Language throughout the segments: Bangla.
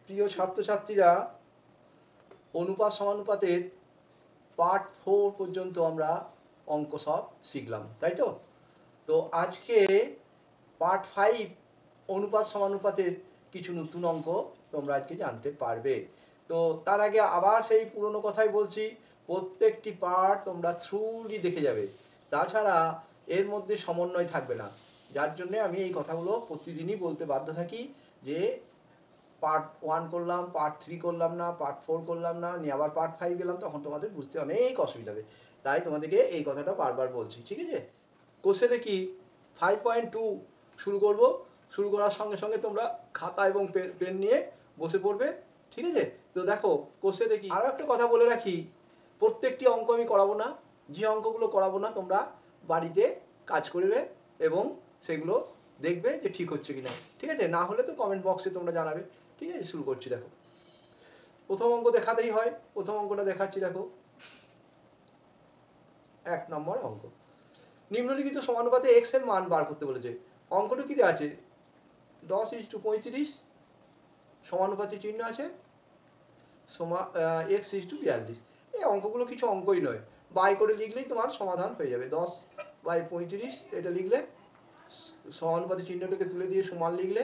প্রিয় ছাত্রছাত্রীরা, অনুপাত সমানুপাতের পার্ট 4 পর্যন্ত আমরা অঙ্ক সব শিখলাম, তাই তো? তো আজকে পার্ট 5 অনুপাত সমানুপাতের কিছু নতুন অঙ্ক তোমরা আজকে জানতে পারবে। তো তার আগে আবার সেই পুরনো কথাই বলছি, প্রত্যেকটি পার্ট তোমরা থ্রুলি দেখে যাবে, তাছাড়া এর মধ্যে সমন্বয় থাকবে না। যার জন্যে আমি এই কথাগুলো প্রতিদিনই বলতে বাধ্য থাকি যে পার্ট 1 করলাম, পার্ট 3 করলাম না, পার্ট 4 করলাম না, নিয়ে আবার পার্ট 5 গেলাম, তখন তোমাদের বুঝতে অনেক অসুবিধা হবে। তাই তোমাদেরকে এই কথাটা বারবার বলছি, ঠিক আছে? কোষে দেখি 5.2 শুরু করব। শুরু করার সঙ্গে সঙ্গে তোমরা খাতা এবং পেন নিয়ে বসে পড়বে, ঠিক আছে? তো দেখো কোষে দেখি, আরও একটা কথা বলে রাখি, প্রত্যেকটি অঙ্ক আমি করাবো না। যে অঙ্কগুলো করাবো না তোমরা বাড়িতে কাজ করবে এবং সেগুলো দেখবে যে ঠিক হচ্ছে কিনা, ঠিক আছে? না হলে তো কমেন্ট বক্সে তোমরা জানাবে, ঠিক আছে? শুরু করছি। দেখো, প্রথম অঙ্ক দেখাতেই হয়। প্রথম অঙ্কটা দেখাচ্ছি, দেখো 1 নম্বর অঙ্ক। নিম্নলিখিত সমানুপাতে x এর মান বার করতে বলেছে। অঙ্কটা কি আছে? 10:35 সমানুপাতি চিহ্ন আছে, x:42। এই অঙ্কগুলো কিছু অঙ্কই নয়, বাই করে লিখলেই তোমার সমাধান হয়ে যাবে। 10/35 এটা লিখলে, সমানুপাতি চিহ্নটাকে তুলে দিয়ে সমান লিখলে,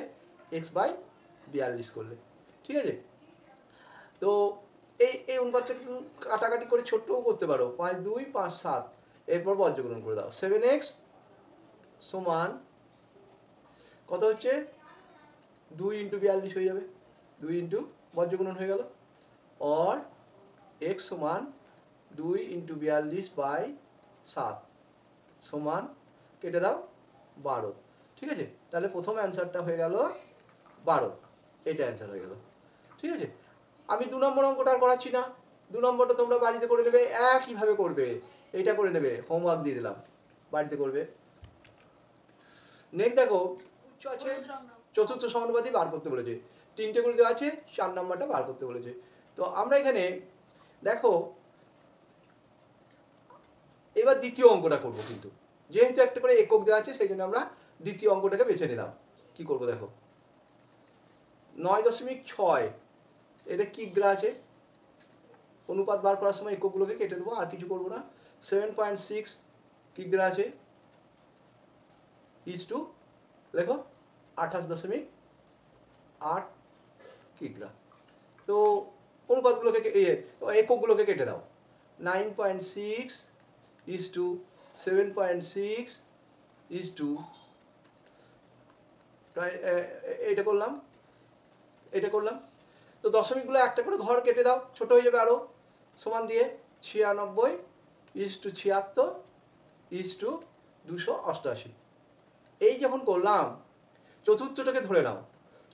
x/42 করলে, ঠিক আছে? তো এই এই অনুপাতটা একটু কাটাকাটি করে ছোট্টও করতে পারো, 5×2 5×7, এরপর বজ্রগুণন করে দাও। 7x সমান কত হচ্ছে? 2×42 হয়ে যাবে, 2 বজ্রগুণন হয়ে গেল। और x সমান 2×42/7 সমান, কেটে দাও, 12। ঠিক আছে? তাহলে প্রথম অ্যান্সারটা হয়ে গেল 12, এটা অ্যান্সার হয়ে গেল, ঠিক আছে? আমি 2 নম্বর অঙ্কটা আর করাচ্ছি না। 2 নম্বরটা তোমরা বাড়িতে করে নেবে, একইভাবে করবে। এটা করে নেবে, হোমওয়ার্ক দিয়ে দিলাম, বাড়িতে করবে। নেক্সট দেখো, আছে চতুর্থ সমানুপাতি বার করতে বলেছে। 3টে করে দেওয়া আছে, 4 নম্বরটা বার করতে বলেছে। তো আমরা এখানে দেখো, এবার দ্বিতীয় অঙ্কটা করব, কিন্তু যেহেতু একটা করে একক দেওয়া আছে সেই জন্য আমরা দ্বিতীয় অঙ্কটাকে বেছে নিলাম। কি করব দেখো, 9.6, এটা কি দেওয়া আছে? অনুপাত বার করার সময় এককগুলোকে কেটে দেবো, আর কিছু করব না। 7.6 কি দেওয়া আছে? ইজ টু, লেখো 28.8 কিগ্রা। তো অনুপাতগুলোকে এককগুলোকে কেটে দাও। 9.6 ইজ টু 7.6 ইজ টু, এটা করলাম, এটা করলাম। তো দশমিকগুলো একটা করে ঘর কেটে দাও, ছোট হয়ে যাবে আরো। সমান দিয়ে 96 ইজ টু 76 ইজ টু 288। এই যখন করলাম, চতুর্থটাকে ধরে নাও।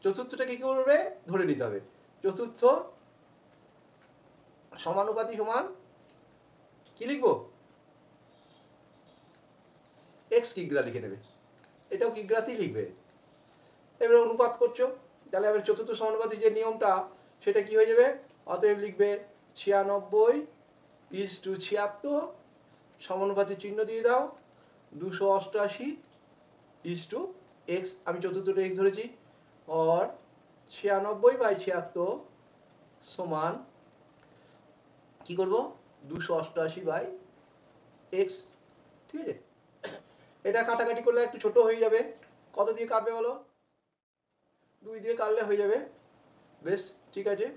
চতুর্থটাকে কি করবে? ধরে নিতে হবে। চতুর্থ সমানুপাতি সমান কি লিখবো? এক্স কিগ্রা লিখে নেবে, এটাও কিগ্রাতেই লিখবে। এবারে অনুপাত করছো, তাহলে এবার চতুর্থ সমানুপাতি যে নিয়মটা, সেটা কি হয়ে যাবে? অতএব লিখবে 96 ইজ টু 76, সমানুপাতি চিহ্ন দিয়ে দাও, 288 ইজ টু এক্স, আমি চতুর্থটা এক্স ধরেছি। और 96/76 সমান কি করব? 288/x, ঠিক আছে? এটা কাটাকাটি করলে একটু ছোট হয়ে যাবে। কত দিয়ে কাটবে বলো? 2 দিয়ে কাটলে হয়ে যাবে, বেশ, ঠিক আছে।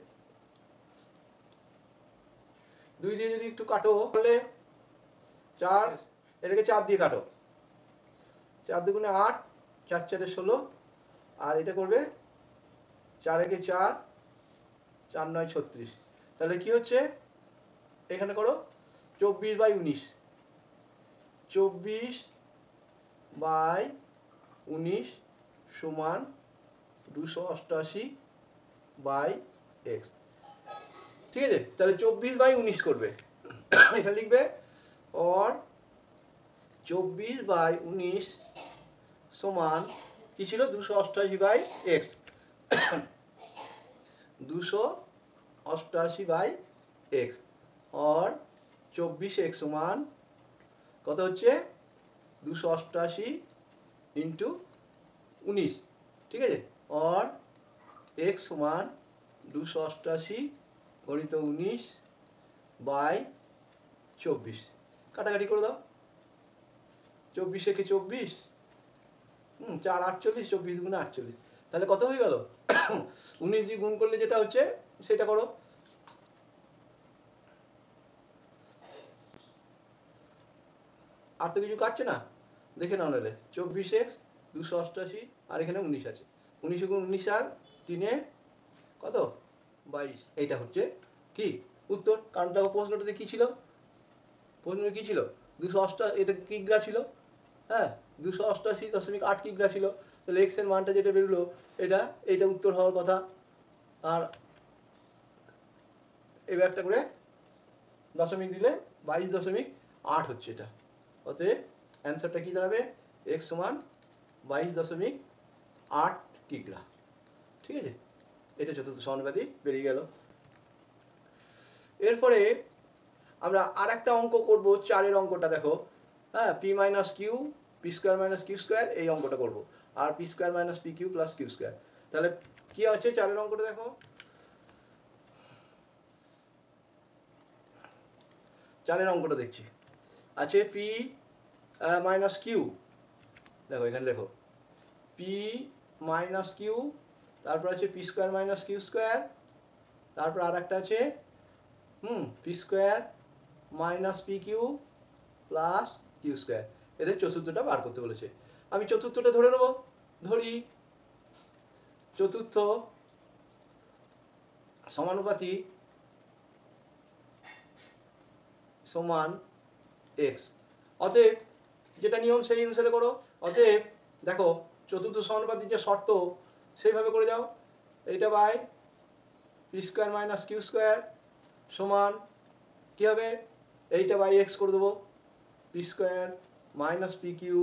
2 দিয়ে যদি একটু কাটো, তাহলে 4, এটাকে 4 দিয়ে কাটো। 4 দুগুণে 8, 4 4 16, আর এটা করবে 4 একে 4, 4 9 36। তাহলে কি হচ্ছে? এখানে করো 24/19, 24/19 সমান 288/x, ঠিক আছে? তাহলে 24/19 করবে, এখানে লিখবে। और 24/19 সমান কি ছিল? 288/x, 288/x। और 24x সমান কত হচ্ছে? 288 × 19, ঠিক আছে? और x সমান 288 গণিত 19 বাই 24 কাটাকাটি করে দাও। 24 একে 24, 4 48, 24 দুগুণে 48, তাহলে কত হয়ে গেল? 19 দিয়ে গুণ করলে যেটা হচ্ছে সেটা করো। আর তো কিছু কাটছে না, দেখে নাও নাহলে। 24x 288 আর এখানে 19 আছে, 19 গুণ 19 আর 3 কত 22। এইটা হচ্ছে কি উত্তর। কারণ দেখো প্রশ্নটাতে কি ছিল, প্রশ্নটা কি ছিল 288, এটা কিগ্রা ছিল, হ্যাঁ 288.8 কিগ্রা ছিল। তাহলে এক্স এর মানটা যেটা বেরোলো এইটা উত্তর হওয়ার কথা। আর এবার একটা করে দশমিক দিলে 22.8 হচ্ছে এটা। অতএব অ্যান্সারটা কি দাঁড়াবে? এক্স সমান 22.8 কিগ্রা। ঠিক আছে, এটা চতুর্থ সমানুপাতি বেরিয়ে গেল। এরপরে আমরা আর একটা অঙ্ক করব, 4-এর অঙ্কটা দেখো, হ্যাঁ P minus Q P square minus Q square, এই অঙ্কটা করব। আর P square minus P Q plus Q square. তাহলে কি আছে 4-এর অঙ্কটা দেখো, 4-এর অঙ্কটা দেখছি আছে পি মাইনাস কিউ, দেখো এখানে লেখো পি মাইনাস কিউ, তারপর আছে p square minus Q square, তারপর আর একটা আছে p square minus P Q plus Q square. এদের চতুর্থটা বার করতে বলেছে। আমি চতুর্থটা ধরে নেব, ধরি চতুর্থ সমানুপাতি সমান এক্স। অতএব যেটা নিয়ম সেই অনুসারে করো। অতএব দেখো চতুর্থ সমানুপাতির যে শর্ত সেইভাবে করে যাও। এইটা by p square minus Q square সমান কী হবে, এইটা বাই এক্স করে দেবো, p square minus P Q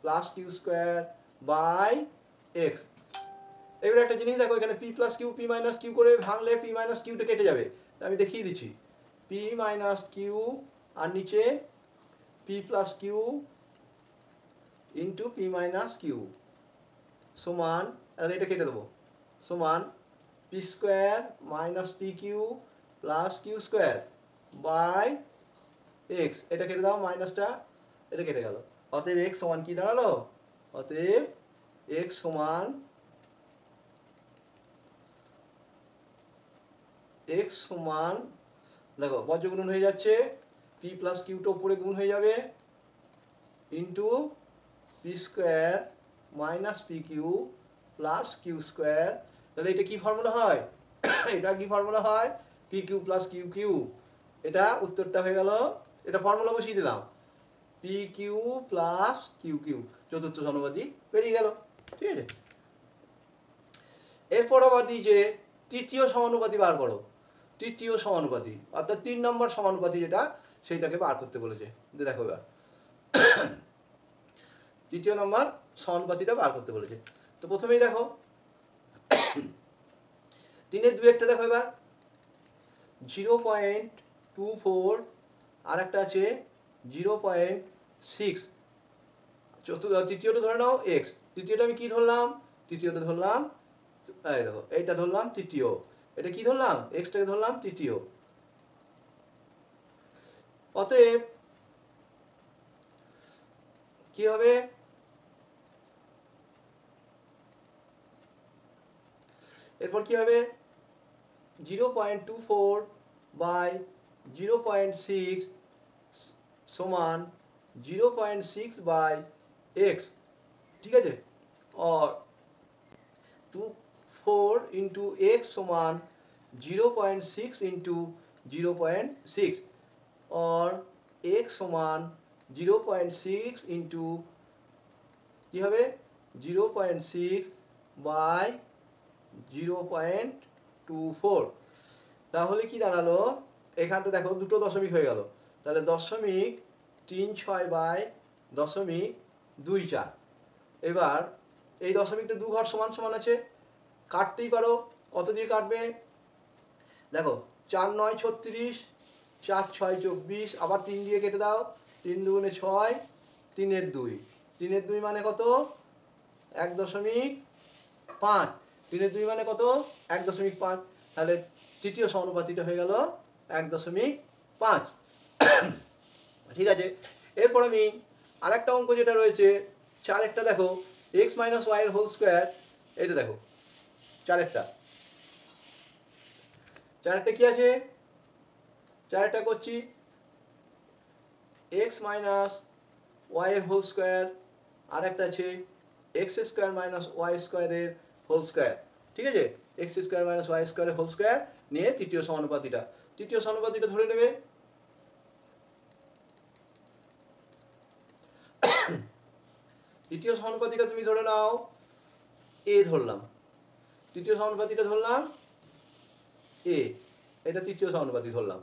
plus Q square by x. এবারে একটা জিনিস দেখো, এখানে p plus q p minus q করে ভাঙলে পি মাইনাস কিউটা কেটে যাবে। আমি দেখিয়ে দিচ্ছি, পি মাইনাস কিউ আর নিচে p plus q into p minus q সমান, এটা কেটে দেবো, সমান p square minus P Q plus Q square by x. এটা কেটে দাও, মাইনাসটা এটা কেটে গেল। অতএব এক্স সমান কি দাঁড়ালো? অতএব এক্স সমান দেখো বজ্র গুণন হয়ে যাচ্ছে, পি প্লাস কিউটা উপরে গুণ হয়ে যাবে into p square minus P Q plus Q square. তাহলে এটা কি ফর্মুলা হয়? এটা কি ফর্মুলা হয়? P Q plus q q. এটা উত্তরটা হয়ে গেল, এটা ফর্মুলা বসিয়ে দিলাম, p Q plus q q, চতুর্থ সমানুপাতি বেরিয়ে গেল। ঠিক আছে, এরপর আবার দিই যে তৃতীয় সমানুপাতি বার করো। তৃতীয় সমানুপাতি অর্থাৎ 3 নম্বর সমানুপাতি যেটা, সেইটাকে বার করতে বলেছে। দেখো এবার তৃতীয় নম্বর সমানুপাতিটা বার করতে বলেছে। তো প্রথমেই দেখো 3-এর 2-একটা দেখো এবার 0.24 আর একটা আছে 0.6। তৃতীয়টা ধরে নাও এক্স। তৃতীয়টা আমি কি ধরলাম? তৃতীয়টা ধরলাম, এই দেখো এইটা ধরলাম তৃতীয়, এটা কি ধরলাম? এক্সটাকে ধরলাম তৃতীয়। অতএব কি হবে? এরপর কি হবে? 0.24 বাই 0.6 সমান 0.6 বাই এক্স। ঠিক আছে, और 24 इंटू एक्स समान 0.6 इंटू 0.6 और एक्स समान 0.6 इंटू কি হবে 0.6 বাই 0.24। তাহলে কি দাঁড়ালো? এখানটা দেখো দুটো দশমিক হয়ে গেল, তাহলে 0.36 বাই 0.24। এবার এই দশমিকটা দু ঘর সমান সমান আছে, কাটতেই পারো। কত দিয়ে কাটবে? দেখো 4 9 36, 4 6 24, আবার 3 দিয়ে কেটে দাও, 3 দুগুণে 6, 3-এর 2, 3-এর 2 মানে কত? 1.5, 3-এর 2 মানে কত? 1.5। তাহলে তৃতীয় সমানুপাতিটা হয়ে গেল 1.5। ঠিক আছে, এরপর আমি আরেকটা অঙ্ক যেটা রয়েছে চারেরটা দেখো, x মাইনাস ওয়াই এর হোল স্কোয়ার। এটা দেখো চারেরটা কি আছে, চারেরটা করছি x মাইনাস ওয়াই এর হোল স্কোয়ার, আর একটা আছে এক্স স্কোয়ার মাইনাস ওয়াই স্কোয়ারের হোল স্কোয়ার। ঠিক আছে, এক্স স্কোয়ার মাইনাস ওয়াই স্কোয়ারের হোল স্কোয়ার নিয়ে তৃতীয় সমানুপাতিটা ধরে নেবে। তৃতীয় সমানুপাতিটা তুমি ধরে নাও এ ধরলাম, তৃতীয় সমানুপাতিটা ধরলাম এ, এটা তৃতীয় সমানুপাতি ধরলাম,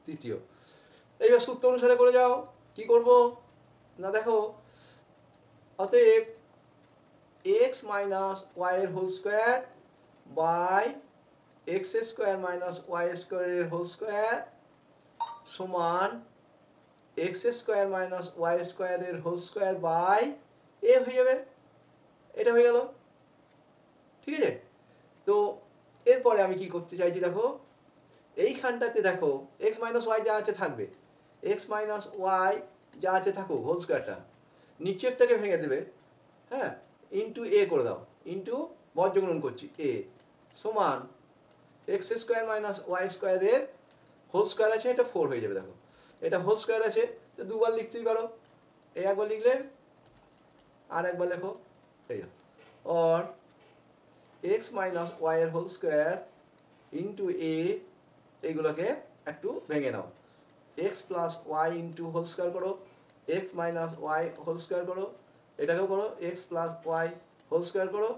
তৃতীয়। এইবার সূত্র অনুসারে করে যাও, কি করব না দেখো, অতএব এক্স মাইনাস ওয়াই এর whole square by x square minus y স্কোয়ারের হোল স্কোয়ার সমান এক্স স্কোয়ার মাইনাস ওয়াই স্কোয়ারের হোল স্কোয়ার বাই এ হয়ে যাবে। এটা হয়ে গেল। ঠিক আছে, তো এরপরে আমি কি করতে চাইছি দেখো, এইখানটাতে দেখো এক্স মাইনাস ওয়াই যা আছে থাকবে, এক্স মাইনাস ওয়াই যা আছে থাকুক, হোল স্কোয়ারটা নিচেরটাকে ভেঙে দেবে, হ্যাঁ, ইন্টু এ করে দাও, ইন্টু বর্গমূল করছি এ সমান এক্স স্কোয়ার মাইনাস ওয়াই স্কোয়ারের হোল স্কোয়ার আছে, এটা 4 হয়ে যাবে। দেখো এটা হোল স্কোয়ার আছে, তো দুবার লিখতেই পারো, এই একবার লিখলে আর একবার লেখো, এই और এক্স মাইনাস ওয়াই এর হোল স্কোয়ার ইন্টু এ, এইগুলোকে একটু ভেঙে নাও, X plus Y into whole square করো, X minus Y whole square করো, এটাকেও করো X plus Y whole square করো,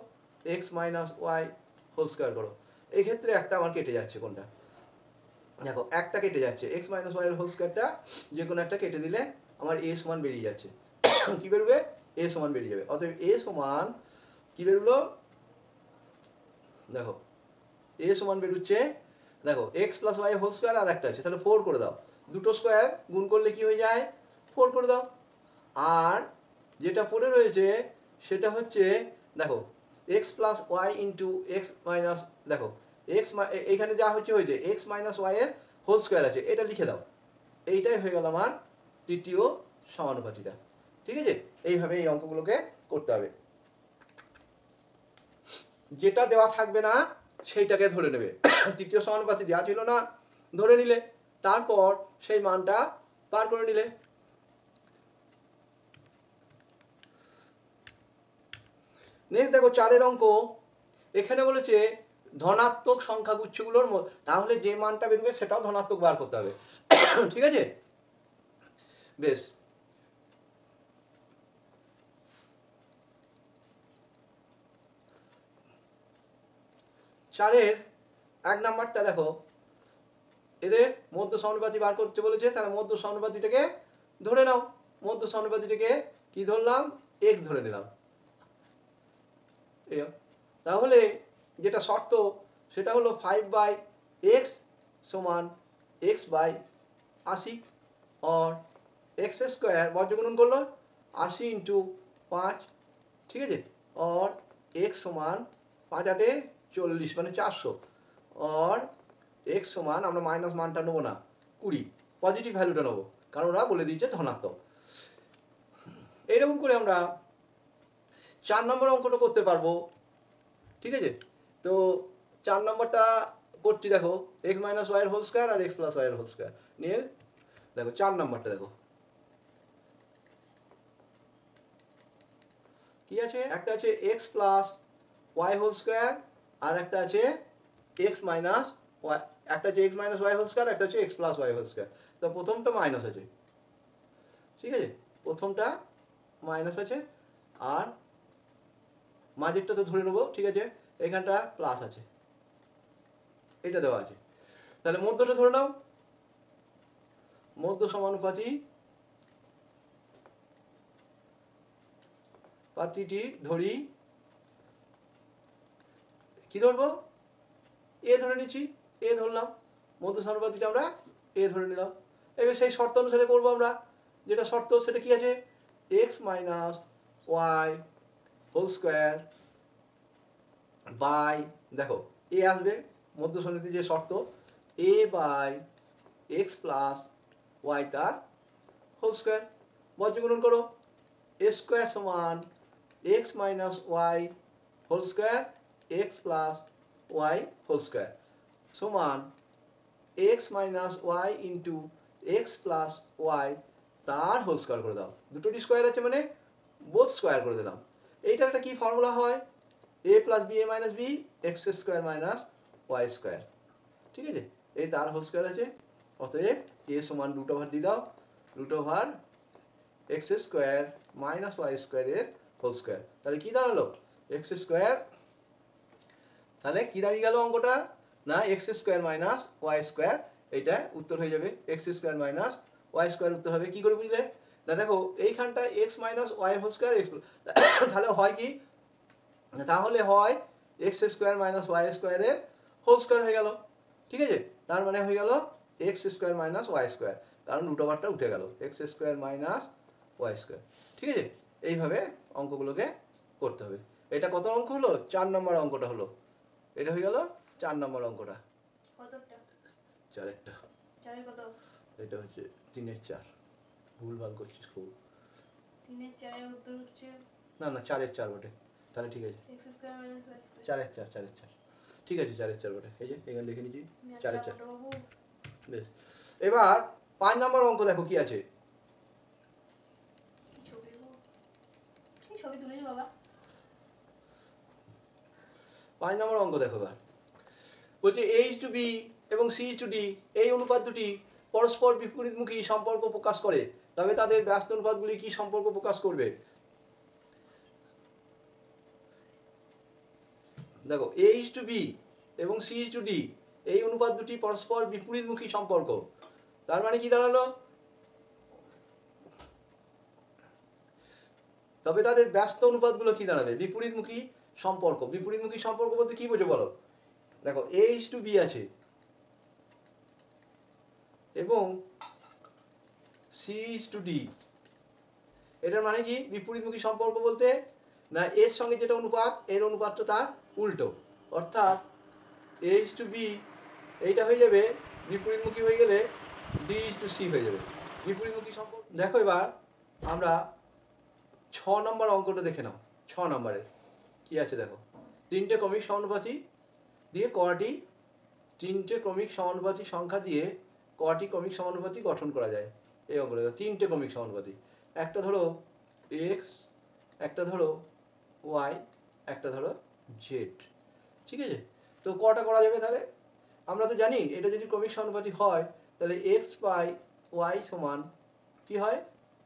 X minus Y whole square করো। এই ক্ষেত্রে একটা আমার কেটে যাচ্ছে, কোনটা দেখো একটা কেটে যাচ্ছে, এক্স মাইনাস ওয়াই এর হোল স্কোয়ারটা যে কোনো একটা কেটে দিলে আমার এ সমান বেরিয়ে যাচ্ছে। কি বেরোবে, এ সমান বেরিয়ে যাবে। অতএব এ সমান কি বেরোলো দেখো, এ সমান বেরোচ্ছে দেখো x plus Y whole square আর একটা আছে, তাহলে 4 করে দাও, দুটো স্কোয়ার গুণ করলে কি হয়ে যায় 4 করে দাও। আর যেটা পড়ে রয়েছে সেটা হচ্ছে দেখো x plus Y into x minus, দেখো এক্স এখানে যা হচ্ছে হয়েছে এক্স মাইনাস ওয়াই এর হোল স্কোয়ার আছে, এটা লিখে দাও। এইটাই হয়ে গেল আমার তৃতীয় সমানুপাতিটা। ঠিক আছে, এইভাবে এই অঙ্কগুলোকে করতে হবে। যেটা দেওয়া থাকবে না সেইটাকে ধরে নেবে। তৃতীয় সমানুপাতি দেওয়া ছিল না, ধরে নিলে, তারপর সেই মানটা বার করে নিলে। নেক্সট দেখো চারের অঙ্ক, এখানে বলেছে ধনাত্মক সংখ্যাগুচ্ছগুলোর তাহলে যে মানটা বেরোবে সেটাও ধনাত্মক বার করতে হবে। ঠিক আছে, বেশ। চারের 1 নাম্বারটা দেখো, এদের মধ্য সমানুপাতি বার করতে বলেছে, তাহলে মধ্য সমানুপাতিটাকে ধরে নাও। মধ্য সমানুপাতিটাকে কি ধরলাম, এক্স ধরে নিলাম। তাহলে যেটা শর্ত সেটা হলো 5/x সমান x বাই 80, और एक्स स्क्वायर বর্গগুণন করলো 80 ইন্টু 5। ঠিক আছে, और x সমান 5 8 40 মানে 400, और x সমান আমরা মাইনাস মানটা নেবো না, 20, পজিটিভ ভ্যালুটা নেবো, কারণ ওরা বলে দিয়েছে ধনাত্মক। এইরকম করে আমরা 4 নম্বর অঙ্কটা করতে পারবো। ঠিক আছে, তো 4 নম্বরটা করছি দেখো, এক্স মাইনাস ওয়াই এর হোল স্কোয়ার আর এক্স প্লাস ওয়াই এর হোল স্কোয়ার নিয়ে দেখো 4 নম্বরটা দেখো কি আছে, একটা আছে X plus Y whole square আর একটা আছে এক্স মাইনাস ওয়াই, একটা আছে X minus Y whole square, একটা আছে X plus Y whole square. তো প্রথমটা মাইনাস আছে, ঠিক আছে, প্রথমটা মাইনাস আছে, আর মাঝেরটা তো ধরে নেবো, ঠিক আছে, এখানটা প্লাস আছে, এটা দেওয়া আছে। তাহলে মধ্যটা ধরে নাও, মধ্য সমানুপাতি পাতিটি ধরি, কি ধরবো, এ ধরে নিচ্ছি, এ ধরলাম, মধ্য সমানুপাতিটা আমরা এ ধরে নিলাম। এবার সেই শর্ত অনুসারে করবো আমরা, যেটা শর্ত সেটা কি আছে, X minus Y whole square by, দেখো এ আসবে মধ্যসন্নিধি যে শর্ত, A by X plus Y তার হোল স্কোয়ার, বজ্রগুণন করো, এ স্কোয়ার সমান X minus Y whole square X plus Y whole square সমান X minus Y into X plus Y তার হোল স্কোয়ার করে দাও, দুটোটি স্কোয়ার আছে মানে বোথ স্কোয়ার করে দিলাম। এইটা একটা কি ফর্মুলা হয়, A plus B A minus B X square minus Y square, ঠিক আছে, এই তার হোল স্কোয়ার আছে, অতএব এ সমান রুট ওভার দিয়ে দাও, root over x square minus y স্কোয়ারের হোল স্কোয়ার, তাহলে কি দাঁড়ালো এক্স স্কোয়ার, তাহলে কি দাঁড়িয়ে গেল অঙ্কটা, না x square minus Y square, এইটা উত্তর হয়ে যাবে x square minus Y square উত্তর হবে। কি করে বুঝলে, না দেখো এইখানটা x minus Y whole square x, তাহলে হয় কি, তাহলে হয় এক্স স্কোয়ার মাইনাস ওয়াই স্কোয়ারের হোল স্কোয়ার হয়ে গেল, ঠিক আছে, তার মানে হয়ে গেল x square minus Y square, কারণ রুট ওভারটা উঠে গেল x square minus Y square, ঠিক আছে, এইভাবে অঙ্কগুলোকে করতে হবে। এটা কত অঙ্ক হলো, 4 নম্বর অঙ্কটা হলো, এটা হয়ে গেল 4 নম্বর অঙ্কটা, কতটা 4-এরটা, 4 কত, এটা হচ্ছে 3-4, ভুলভাল করছিস খুব, 3 4 উত্তর হচ্ছে, না না 4-4 বটে, তাহলে ঠিক আছে, x square minus y square, 4-4 ঠিক আছে, 4-4 বটে, এই যে এখানে লিখে নিয়েছি 4-4। বাবু বেশ, এবার 5 নম্বর অঙ্ক দেখো কি আছে, কি ছবি তুলেছি বাবা, 5 নম্বর অঙ্ক দেখো এবার, বলছে এইচ টু বি এবং সি টু ডি এই অনুপাত দুটি পরস্পর বিপরীতমুখী সম্পর্ক প্রকাশ করে, তবে তাদের ব্যস্ত অনুপাতগুলি কি সম্পর্ক প্রকাশ করবে। দেখো এইচ টু বি এবং সি টু ডি এই অনুপাত দুটি পরস্পর বিপরীতমুখী সম্পর্ক, তার মানে কি দাঁড়ালো, তবে তাদের ব্যস্ত অনুপাতগুলো কি দাঁড়াবে, বিপরীতমুখী সম্পর্ক, বিপরীতমুখী সম্পর্ক বলতে কি বোঝো বলো, দেখো এইচ টু বি আছে এবং সি টু ডি, এটার মানে কি বিপরীতমুখী সম্পর্ক বলতে, না এর সঙ্গে যেটা অনুপাত এর অনুপাতটা তার উল্টো, অর্থাৎ এইচ টু বি এইটা হয়ে যাবে বিপরীতমুখী হয়ে গেলে ডি টু সি হয়ে যাবে বিপরীতমুখী সম্পর্ক। দেখো এবার আমরা 6 নম্বর অঙ্কটা দেখে নাও, 6 নম্বরের কি আছে দেখো, তিনটে ক্রমিক সমানুপাতি দিয়ে কয়টি, তিনটে ক্রমিক সমানুপাতি সংখ্যা দিয়ে কয়টি ক্রমিক সমানুপাতি গঠন করা যায়, এই অঙ্কটা তিনটে ক্রমিক সমানুপাতি, একটা ধরো এক্স, একটা ধরো ওয়াই, একটা ধরো জেড, ঠিক আছে, তো কটা করা যাবে, তাহলে আমরা তো জানি এটা যদি ক্রমিক সমানুপাতি হয় তাহলে এক্স বাই ওয়াই সমান কি হয়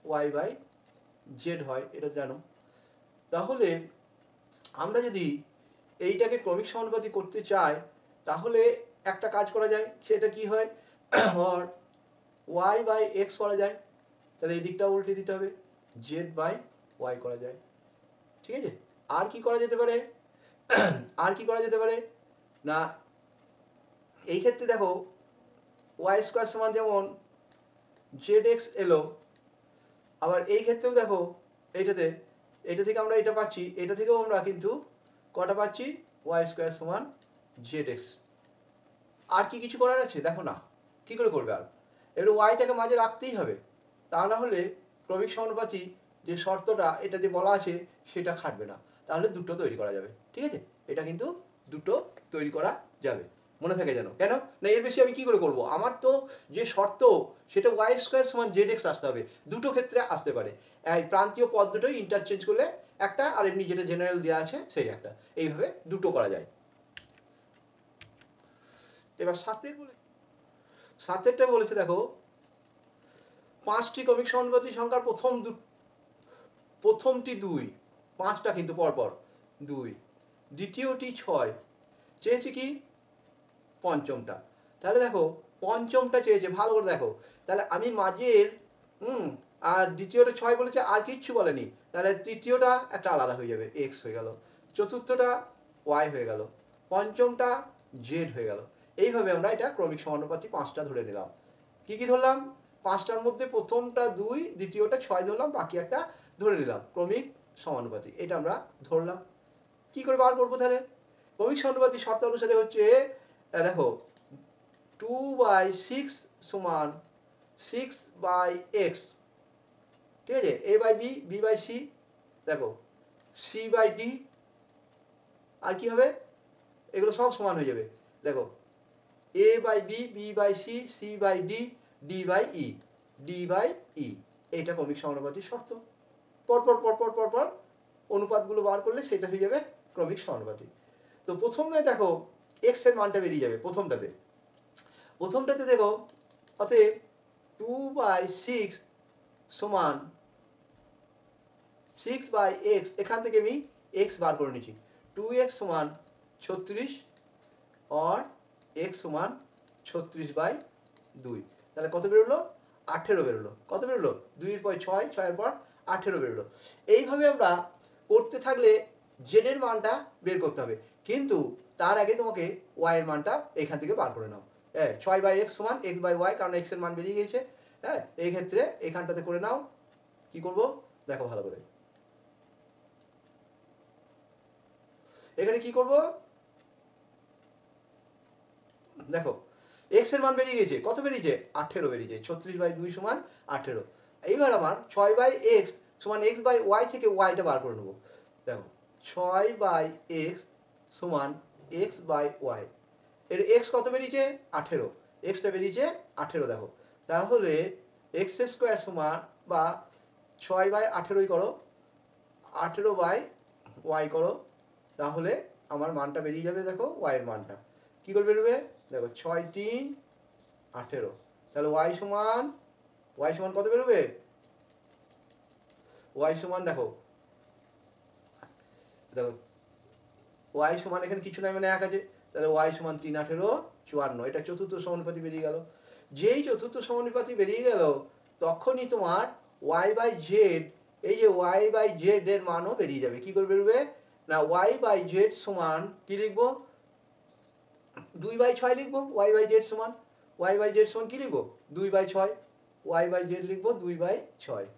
ওয়াই বাই জেড হয়, এটা জানো, তাহলে আমরা যদি এইটাকে ক্রমিক সমানুপাতি করতে চাই তাহলে একটা কাজ করা যায়, সেটা কি হয় আর ওয়াই বাই এক্স করা যায়, তাহলে এই দিকটা উল্টে দিতে হবে, জেড বাই ওয়াই করা যায়, ঠিক আছে, আর কি করা যেতে পারে, আর কি করা যেতে পারে, না এই ক্ষেত্রে দেখো ওয়াই স্কোয়ার সমান যেমন জেড এক্স এলো, আবার এই ক্ষেত্রেও দেখো এইটাতে, এটা থেকে আমরা এটা পাচ্ছি, এটা থেকেও আমরা কিন্তু কটা পাচ্ছি ওয়াই স্কোয়ার সমান জেড এক্স, আর কি কিছু করার আছে দেখো না, কি করে করবে আর, এবার ওয়াইটাকে মাঝে রাখতেই হবে, তা না হলে ক্রমিক সমানুপাতি যে শর্তটা এটা যে বলা আছে সেটা খাটবে না, তাহলে দুটো তৈরি করা যাবে, ঠিক আছে, এটা কিন্তু দুটো তৈরি করা যাবে, মনে থাকে যেন, কেন না এর বেশি আমি কি করে করব, আমার তো যে শর্ত সেটা ওয়াই স্কোয়ার সমান জেড এক্স আসতে হবে, দুটো ক্ষেত্রে আসতে পারে, এই প্রান্তীয় পদ দুটোই ইন্টারচেঞ্জ করলে একটা, আর এমনি যেটা জেনারেল দেওয়া আছে সেই একটা, এইভাবে দুটো করা যায়। এবার সাতেরটা বলেছে দেখো, 5টি ক্রমিক সমানুপাতি সংখ্যার প্রথমটি 2, 5টা কিন্তু পরপর 2, দ্বিতীয়টি 6, চেয়েছে কি পঞ্চমটা, তাহলে দেখো পঞ্চমটা চেয়েছে, ভালো করে দেখো, তাহলে আমি মাঝের আর দ্বিতীয়টা 6 বলেছে, আর কিচ্ছু বলেনি, তাহলে তৃতীয়টা একটা আলাদা হয়ে যাবে, এক্স হয়ে গেল, চতুর্থটা ওয়াই হয়ে গেল, পঞ্চমটা জেড হয়ে গেল, এইভাবে আমরা এটা ক্রমিক সমানুপাতি 5টা ধরে নিলাম, কি কি ধরলাম, 5টার মধ্যে প্রথমটা 2, দ্বিতীয়টা 6 ধরলাম, বাকি একটা ধরে নিলাম ক্রমিক সমানুপাতি, এটা আমরা ধরলাম, কি করে বার করবো তাহলে, ক্রমিক সমানুপাতিক শর্ত অনুসারে হচ্ছে দেখো 2/6 সমান 6/x, ঠিক আছে, a/b, b/c, দেখো c/d, আর কি হবে, এগুলো সব সমান হয়ে যাবে। দেখো a/b, b/c, c/d, d/e, d/e, এইটা ক্রমিক সমানুপাতিক শর্ত। পরপর পরপর পরপর অনুপাতগুলো বার করলে সেটা হয়ে যাবে ক্রমিক সমানুপাতিক। তো প্রথমে দেখো x এর মানটা বেরিয়ে যাবে প্রথমটাতে দেখো, অতএব 2/6 সমান 6/x, এখান থেকে আমি x বার করে নিচ্ছি, 2x সমান 36 আর x সমান 36/2, তাহলে কত বেরোলো, 18 বেরোলো। কত বেরোলো, 2 এর পর 6, 6 এর পর 18 বেরোলো। এইভাবে আমরা করতে থাকলে z এর মানটা বের করতে হবে, কিন্তু তার আগে তোমাকে y এর মানটা এখান থেকে বার করে নাও। হ্যাঁ, 6/x সমান x/y, কারণ x এর মান বেরিয়ে গেছে। হ্যাঁ, এই ক্ষেত্রে এখানটাতে করে নাও। কি করব দেখো ভালো করে, এখানে কি করব দেখো, x এর মান বেরিয়ে গেছে, কত বেরিয়েছে, 18 বেরিয়েছে, 36/2 সমান 18। এইবার আমার 6/x সমান x/y থেকে y টা বার করে নেব। দেখো 6/x সমান x/y, এর x কত বেরিয়েছে, 18, x টা বেরিয়েছে 18। দেখো তাহলে x স্কয়ার সমান, বা 6/18 করো, 18/y করো, তাহলে আমার মানটা বেরিয়ে যাবে। দেখো y এর মানটা কি করে বেরোবে, দেখো 6 3 18, তাহলে y সমান কত বেরোবে, y সমান দেখো দেখো y সমান এখানে কিছু নাই মানে 1 আছে, তাহলে y সমান 3 18 54, এটা চতুর্থ সমানুপাতি বেরিয়ে গেল। যেই চতুর্থ সমানুপাতি বেরিয়ে গেল তখনই তোমার y/z, এই যে y/z এর মানও বেরিয়ে যাবে। কি করে বেরোবে না, y/z সমান কি লিখবো, 2/6 লিখবো, y/z সমান, y/z সমান কি লিখবো, 2/6, y/z লিখবো 2/6।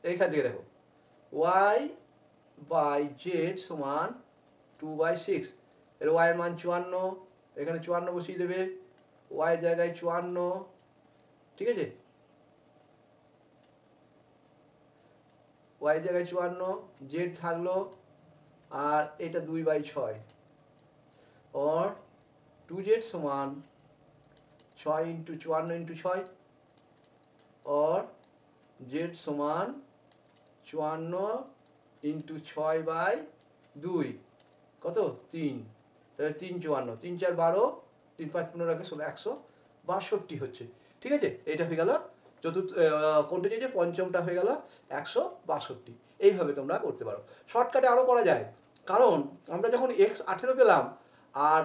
এইখান থেকে দেখো y/z সমান 2/6, এর y এর মান 54, এখানে 54 বসিয়ে দেবে, y এর জায়গায় 54, ঠিক আছে, y এর জায়গায় 54, z থাকলো, আর এটা 2/6, और 2z সমান 6 × 54 × 6, और z সমান 54 × 6/2, কত 3, তাহলে 3 54, 3 4 12, 3 5 15 162 হচ্ছে। ঠিক আছে, এটা হয়ে গেল চতুর্থ, কোনটা যে পঞ্চমটা হয়ে গেল 162। এইভাবে তোমরা করতে পারো। শর্টকাটে আরো করা যায়, কারণ আমরা যখন x 18 পেলাম আর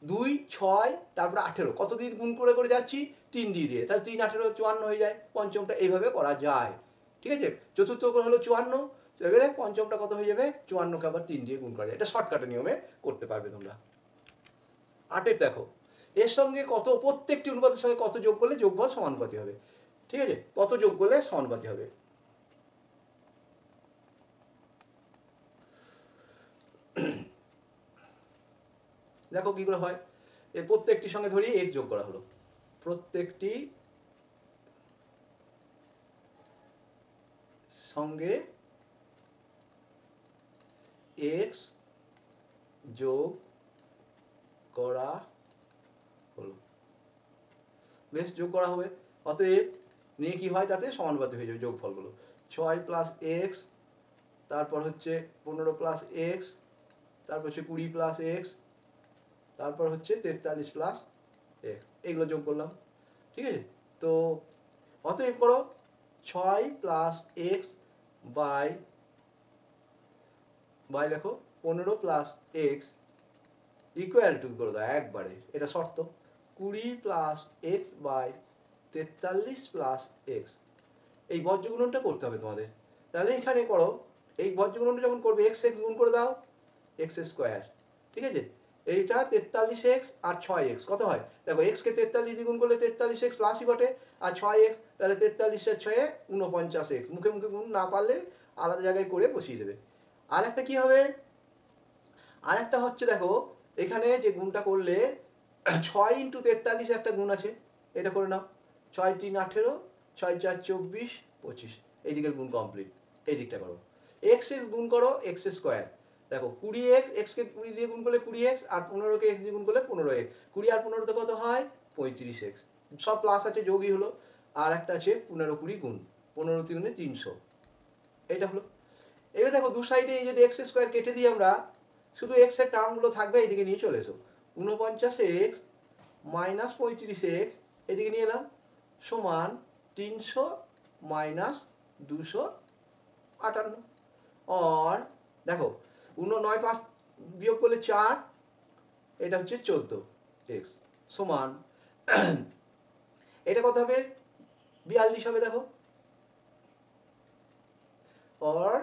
2 6 তারপরে 18 কত দিয়ে গুণ করে করে যাচ্ছি, 3 দিয়ে, তাহলে 3 18 54 হয়ে যায়। পঞ্চমটা এইভাবে করা যায়। ঠিক আছে, চতুর্থ হলো 54, এবারে পঞ্চমটা কত হয়ে যাবে, 54 কে আবার 3 দিয়ে গুণ করা যায়। এটা শর্টকাটের নিয়মে করতে পারবে তোমরা। 8 দেখো, এর সঙ্গে কত, প্রত্যেকটি অনুপাতের সঙ্গে কত যোগ করলে যোগফল সমানুপাতি হবে। ঠিক আছে, কত যোগ করলে সমানুপাতি হবে। দেখো কি করে হয়, এই প্রত্যেকটির সঙ্গে ধরি x যোগ করা হলো, প্রত্যেকটি সঙ্গে x যোগ করা হলো, বেশ যোগ করা হবে। অতএব নিয়ে কি হয়, তাতে সমানুপাতি হয়ে যাবে যোগফলগুলো। 6 + x, তারপর হচ্ছে 15 + x, তারপর হচ্ছে 20 + x, তারপর হচ্ছে 43 + x, এগুলো যোগ করলাম। ঠিক আছে, তো অতএব করো 6 + x বাই দেখো 15 + x ইকুয়াল টু করে দাও একবারে, এটা শর্ত 20 + x বাই 43 + x। এই বজ্রগুণনটা করতে হবে তোমাদের। তাহলে এখানে করো, এই বজ্রগুণনটা যখন করবে x x গুণ করে দাও, x স্কয়ার। ঠিক আছে, এইটা 43x আর 6x কত হয় দেখো x কে 43 দিয়ে গুণ করলে 43x প্লাসই বটে আর 6x তাহলে 43 এর 6 এ 49x মুখে মুখে গুণ না পারলে আলাদা জায়গায় করে বসিয়ে দেবে। আর একটা কি হবে আর একটা হচ্ছে দেখো এখানে যে গুণটা করলে 6 ইন্টু 43 একটা গুণ আছে এটা করে নাও 6 3 18 6 4 24 25 এই দিকের গুণ কমপ্লিট এই দিকটা করো x গুণ করো x স্কয়ার দেখো 20x x কে 20 দিয়ে গুণ করলে 20x আর 15 কে x দিয়ে গুণ করলে 15x 20 আর 15 তে কত হয় 35x সব প্লাস আছে যোগই হলো আর একটা আছে 15 20 গুণ 15 3 300 এটা হলো। এবার দেখো দু সাইডে এই যদি x স্কয়ার কেটে দিই আমরা শুধু x এর টার্মগুলো থাকবে এইদিকে নিয়ে চলে এসো 49x মাইনাস 35x এদিকে নিয়ে এলাম সমান 300 মাইনাস 258 আর দেখো 9 5 বিয়োগ করলে 4 এটা হচ্ছে 14x সমান এটা কত হবে 42 হবে দেখো और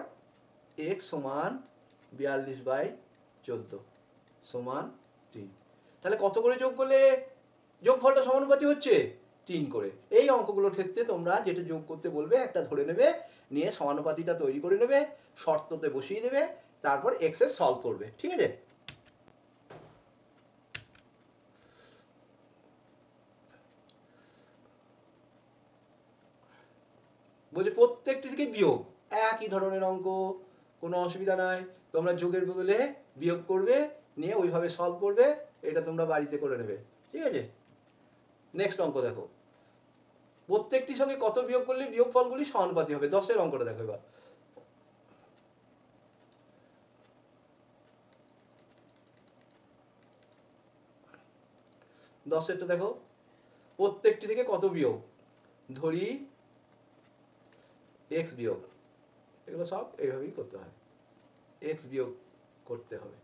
x সমান 42/14 সমান 3 তাহলে কত করে যোগ করলে যোগফলটা সমানুপাতি হচ্ছে 3 করে এই অঙ্কগুলোর ক্ষেত্রে তোমরা যেটা যোগ করতে বলবে একটা ধরে নেবে নিয়ে সমানুপাতিটা তৈরি করে নেবে শর্ততে বসিয়ে দেবে তারপর x এর সলভ করবে ঠিক আছে। বলছে প্রত্যেকটি থেকে বিয়োগ একই ধরনের অঙ্ক কোনো অসুবিধা নাই তোমরা যোগের বদলে বিয়োগ করবে নিয়ে ওইভাবে সলভ করবে এটা তোমরা বাড়িতে করে নেবে ঠিক আছে। নেক্সট অঙ্ক দেখো প্রত্যেকটির সঙ্গে কত বিয়োগ করলে বিয়োগফলগুলি সমানুপাতি হবে 10 এর অঙ্কটা দেখো এবার 10 এরটা দেখো প্রত্যেকটি থেকে কত বিয়োগ ধরি x বিয়োগ এগুলো সব এইভাবেই করতে হয় x বিয়োগ করতে হবে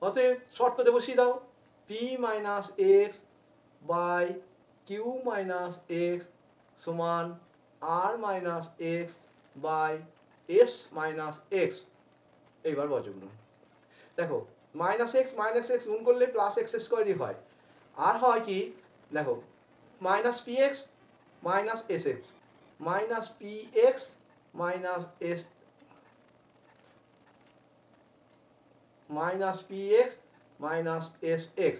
অতএব শর্ততে বসিয়ে দাও p minus x by q minus x সমান r minus x by s minus x এইবার বর্গমূল দেখো মাইনাস x গুণ করলে প্লাস x স্কয়ারই হয় আর হয় কি দেখো minus px minus sx minus px minus s minus px minus sx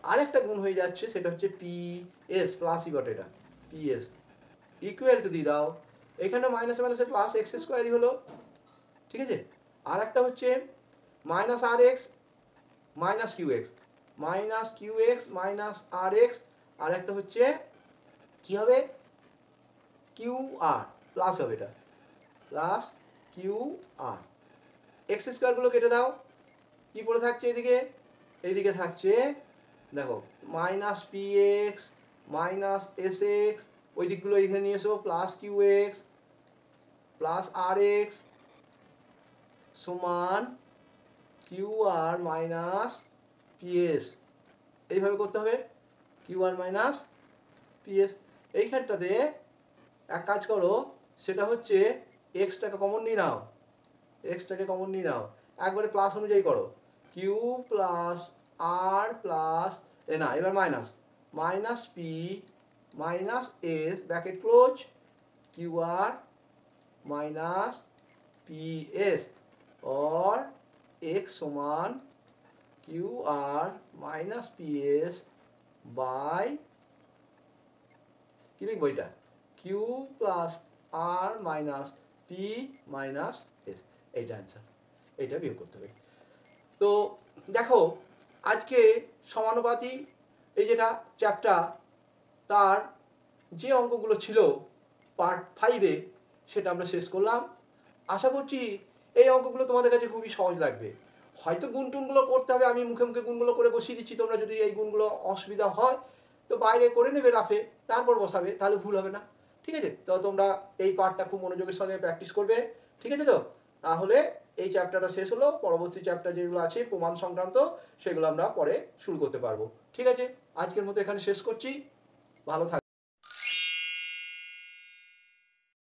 আরেকটা গুণ হয়ে যাচ্ছে সেটা হচ্ছে ps প্লাসই বটে এটা ps ইকুয়াল টু দিয়ে দাও এখানে মাইনাস মাইনাসে প্লাস x স্কয়ারই হলো ঠিক আছে। আর একটা হচ্ছে minus rx minus qx minus qx minus rx আর একটা হচ্ছে কি হবে qr প্লাস হবে এটা প্লাস qr x স্কয়ার গুলো কেটে দাও কি পড়ে থাকছে এদিকে এইদিকে থাকছে দেখো মাইনাস px মাইনাস sx ওই দিকগুলো এখানে নিয়ে এসো প্লাস qx প্লাস rx সমান qr মাইনাস ps এইভাবে করতে হবে qr মাইনাস ps এইখানটাতে এক কাজ করো সেটা হচ্ছে x টাকে কমন নিয়ে নাও x টাকে কমন নিয়ে নাও একবারে প্লাস অনুযায়ী করো q প্লাস r প্লাস না এবার minus minus p minus s bracket close qr minus ps और x समान qr माइनस ps बाय কি লিখবো এটা q plus r minus p minus s এইটা অ্যান্সার এটা বিয়োগ করতে হবে। তো দেখো আজকে সমানুপাতি এই যেটা চ্যাপ্টার তার যে অঙ্কগুলো ছিল পার্ট 5 এ সেটা আমরা শেষ করলাম। আশা করছি এই অঙ্কগুলো তোমাদের কাছে খুবই সহজ লাগবে হয়তো গুণ টুনগুলো করতে হবে আমি মুখে মুখে গুণগুলো করে বসিয়ে দিচ্ছি তোমরা যদি এই গুণগুলো অসুবিধা হয় তো বাইরে করে নেবে রাফে তারপর বসাবে তাহলে ভুল হবে না ঠিক আছে। তো তোমরা এই পার্টটা খুব মনোযোগের সঙ্গে প্র্যাকটিস করবে ঠিক আছে। তো তাহলে এই চ্যাপ্টারটা শেষ হলো পরবর্তী চ্যাপ্টার যেগুলো আছে প্রমাণ সংক্রান্ত সেগুলো আমরা পরে শুরু করতে পারবো ঠিক আছে। আজকের মতো এখানে শেষ করছি ভালো থাকবে।